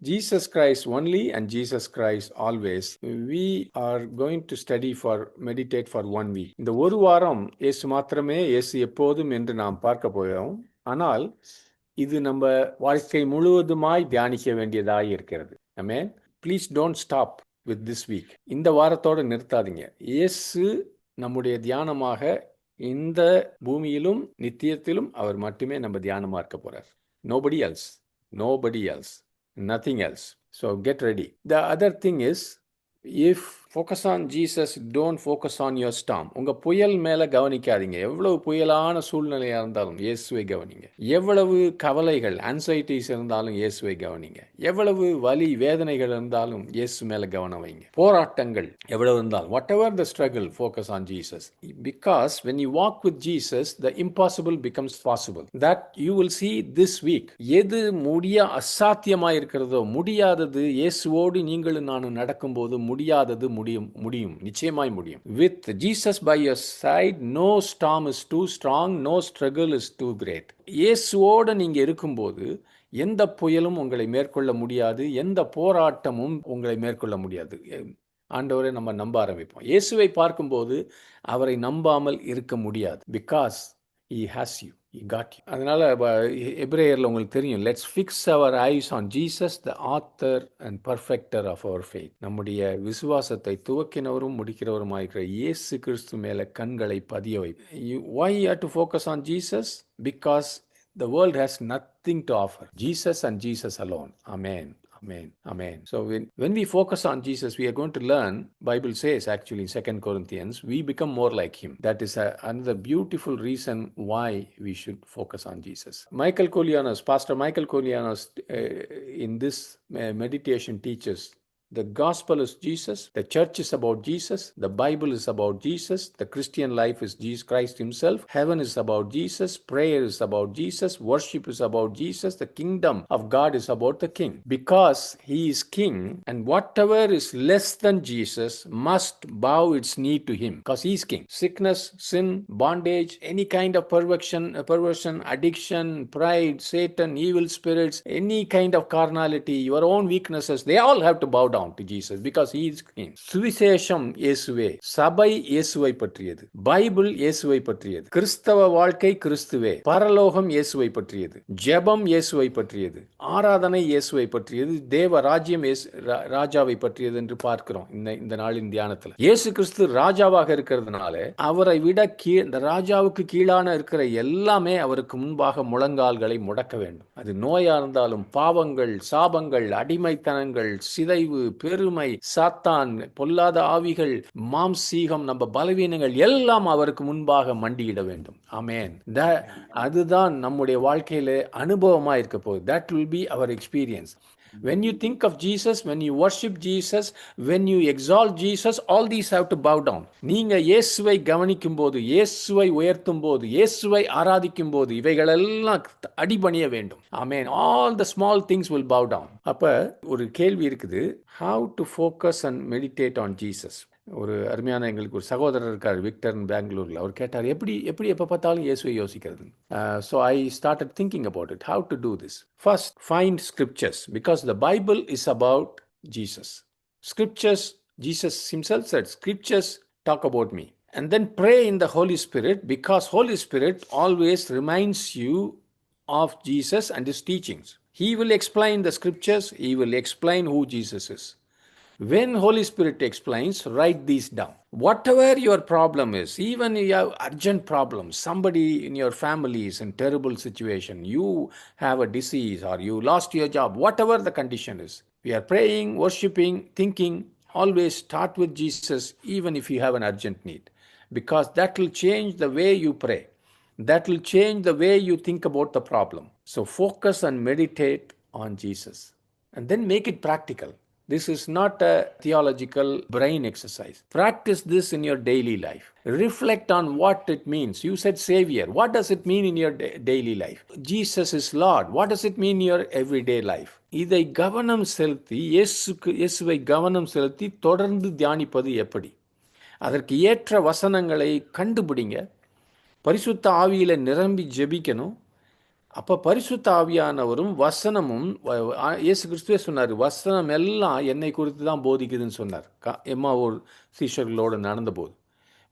Jesus Christ only and Jesus Christ always. We are going to study for meditate for 1 week. இந்த ஒரு வாரம் இயேசு மாத்திரமே, இயேசு எப்போதும் என்று நாம் பார்க்க போகிறோம். ஆனால் இது நம்ம வாழ்க்கை முழுவதுமாய் தியானிக்க வேண்டியதாய் இருக்கிறது. ஆமென். Please don't stop with this week. இந்த வாரத்தோடு நிறுத்தாதீங்க. இயேசு நம்முடைய தியானமாக இந்த பூமியிலும் நித்தியத்திலும் அவர் மட்டுமே நம்ம தியானமாக இருக்க போறார். Nobody else. Nobody else. Nothing else. So get ready. The other thing is, if focus on Jesus, don't focus on your storm. உங்க புயல் மேல கவனிக்காதீங்க. எவ்வளவு புயலான சூழ்நிலையா இருந்தாலும் இயேசுவை கவனிங்க. எவ்வளவு கவலைகள், anxieties இருந்தாலும் இயேசுவை கவனிங்க. எவ்வளவு வலி, வேதனைகள் இருந்தாலும் இயேசு மேல கவனம் வைங்க. போராட்டங்கள் எவ்வளவு இருந்தாலும், whatever the struggle, focus on Jesus. Because when you walk with Jesus, the impossible becomes possible. That you will see this week. எது அசாத்தியமா இருக்கிறதோ, முடியாதது, இயேசுவோடு நீங்களும் நானும் நடக்கும்போது முடியாதது முடியும், நிச்சயமாய் முடியும். With Jesus by your side, no storm is too strong, no struggle is too great. இயேசுவோடு நீங்க இருக்கும்போது எந்த புயலும் உங்களை மேற்கொள்ள முடியாது, எந்த போராட்டமும் உங்களை மேற்கொள்ள முடியாது. ஆண்டவரை நம்ம நம்ப ஆரம்பிப்போம். இயேசுவை பார்க்கும்போது அவரை நம்பாமல் இருக்க முடியாது. Because he has you. He got you. அதனால எபிரேயர்ல உங்களுக்கு தெரியும், let's fix our eyes on Jesus the author and perfecter of our faith. நம்முடைய விசுவாசத்தை துவக்கினவரும் முடிக்கிறவருமாயிருக்கிற இயேசு கிறிஸ்து மேல கண்களை பதிய வை. Why you have to focus on Jesus? Because the world has nothing to offer. Jesus and Jesus alone. Amen. Amen. Amen. So when we focus on Jesus, we are going to learn, Bible says actually in 2 Corinthians, we become more like him. That is another beautiful reason why we should focus on Jesus. Pastor Michael Kolianos in this meditation teaches, the gospel is Jesus, the church is about Jesus, the Bible is about Jesus, the Christian life is Jesus Christ himself, heaven is about Jesus, prayer is about Jesus, worship is about Jesus, the kingdom of God is about the king. Because he is king, and whatever is less than Jesus must bow its knee to him, because he is king. Sickness, sin, bondage, any kind of perversion, addiction, pride, Satan, evil spirits, any kind of carnality, your own weaknesses, they all have to bow down to Jesus because he is king. சுவிசேஷம் இயேசுவே, சபை இயேசுவை பற்றியது, Bible இயேசுவை பற்றியது, கிறிஸ்தவ வாழ்க்கை கிறிஸ்துவே, பரலோகம் இயேசுவை பற்றியது, ஜெபம் இயேசுவை பற்றியது, ஆராதனை இயேசுவை பற்றியது, தேவ ராஜ்யம் ராஜாவை பற்றியது என்று பார்க்கிறோம் இந்த நாளின் தியானத்தில். இயேசு கிறிஸ்து ராஜாவாக இருக்கிறதுனால அவரை விட இந்த ராஜாவுக்கு கீழான இருக்கிற எல்லாமே அவருக்கு முன்பாக முழங்கால்களை முடக்க வேண்டும். அது நோயா இருந்தாலும், பாவங்கள், சாபங்கள், அடிமைத்தனங்கள், சிதைவு, பெருமை, சாத்தான், பொல்லாத ஆவிகள், மாம்சீகம், நம்ம பலவீனங்கள் எல்லாம் அவருக்கு முன்பாக மண்டியிட வேண்டும். ஆமென். அதுதான் நம்முடைய வாழ்க்கையில அனுபவமா இருக்க போகுது. That will be our experience. When you think of Jesus, when you worship Jesus, when you exalt Jesus, all these have to bow down. நீங்க இயேசுவை கவனிக்கும் போது, இயேசுவை உயர்த்தும் போது, இயேசுவை ஆராதிக்கும் போது இவைகளெல்லாம் அடிபணிய வேண்டும். ஆமென். All the small things will bow down. அப்ப ஒரு கேள்வி இருக்குது, how to focus and meditate on Jesus. ஒரு அருமையான எங்களுக்கு ஒரு சகோதரர் இருக்கார், விக்டர் பெங்களூர்ல. அவர் கேட்டார், எப்படி எப்போ பார்த்தாலும் இயேசுவை யோசிக்கிறது. So I started thinking about it, how to do this. First, find scriptures, because the Bible is about Jesus. Scriptures, Jesus himself said, scriptures talk about me. And then pray in the Holy Spirit, because Holy Spirit always reminds you of Jesus and his teachings. He will explain the scriptures, he will explain who Jesus is. When Holy Spirit explains, write these down. Whatever your problem is, even if you have urgent problems, somebody in your family is in terrible situation, you have a disease or you lost your job, whatever the condition is, we are praying, worshiping, thinking, always start with Jesus, even if you have an urgent need, because that will change the way you pray. That will change the way you think about the problem. So focus and meditate on Jesus, and then make it practical. This is not a theological brain exercise. Practice this in your daily life. Reflect on what it means. You said Savior. What does it mean in your daily life? Jesus is Lord. What does it mean in your everyday life? இதை கவனம் செலுத்தி, இயேசுவை கவனம் செலுத்தி தொடர்ந்து தியானிப்பது எப்படி? அதற்கு ஏற்ற வசனங்களை கண்டுபிடிங்க. பரிசுத்த ஆவியில நிரம்பி ஜெபிக்கணும். அப்போ பரிசுத்த ஆவியானவரும் வசனமும் இயேசு கிறிஸ்துவே சொன்னார், வசனம் எல்லாம் என்னை குறித்து தான் போதிக்குதுன்னு சொன்னார். எம்மா ஒரு சீஷர்களோடு நடந்தபோது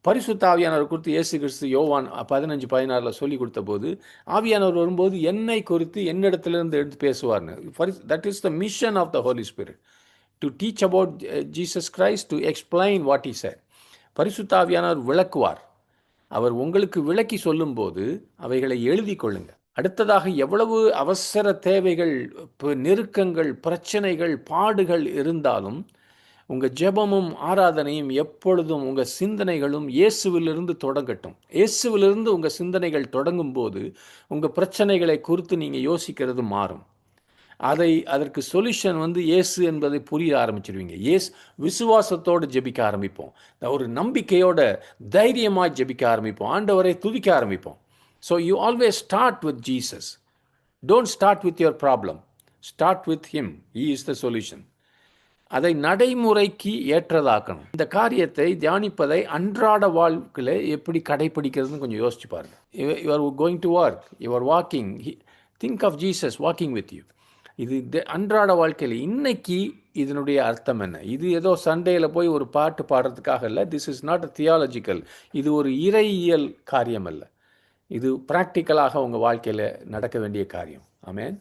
பரிசுத்த ஆவியானவர் குறித்து இயேசு கிறிஸ்து யோவான் 15:16 சொல்லி கொடுத்த போது, ஆவியானவர் வரும்போது என்னை குறித்து என்னிடத்திலிருந்து எடுத்து பேசுவார்னு. That is the mission of the Holy Spirit, to teach about Jesus Christ, to explain what he said. பரிசுத்த ஆவியானவர் விளக்குவார். அவர் உங்களுக்கு விளக்கி சொல்லும்போது அவைகளை எழுதி கொள்ளுங்க. அடுத்ததாக எவ்வளவு அவசர தேவைகள், நெருக்கங்கள், பிரச்சனைகள், பாடுகள் இருந்தாலும் உங்கள் ஜெபமும் ஆராதனையும் எப்பொழுதும் உங்கள் சிந்தனைகளும் இயேசுவிலிருந்து தொடங்கட்டும். இயேசுவிலிருந்து உங்கள் சிந்தனைகள் தொடங்கும் போது உங்கள் பிரச்சனைகளை குறித்து நீங்கள் யோசிக்கிறது மாறும். அதற்கு சொல்யூஷன் இயேசு என்பதை புரிய ஆரம்பிச்சிருவீங்க. விசுவாசத்தோடு ஜெபிக்க ஆரம்பிப்போம். ஒரு நம்பிக்கையோட தைரியமாக ஜெபிக்க ஆரம்பிப்போம். ஆண்டவரை துதிக்க ஆரம்பிப்போம். So you always start with Jesus. Don't start with your problem, start with him. He is the solution. அதை நடைமுறைக்கு ஏற்றதாக்கணும். இந்த காரியத்தை தியானிப்பதை அன்றாட வாழ்க்கையில் எப்படி கடைப்பிடிக்கிறதுன்னு கொஞ்சம் யோசிச்சு பாருங்க. You are going to work, you are walking, think of Jesus walking with you. இது அன்றாட வாழ்க்கையில் இன்னைக்கு இதனுடைய அர்த்தம் என்ன? இது ஏதோ சண்டேயில் போய் ஒரு பாட்டு பாடுறதுக்காக இல்லை. This is not a theological. இது ஒரு இறையியல் காரியம் அல்ல. இது ப்ராக்டிக்கலாக உங்கள் வாழ்க்கையில் நடக்க வேண்டிய காரியம். ஆமென்.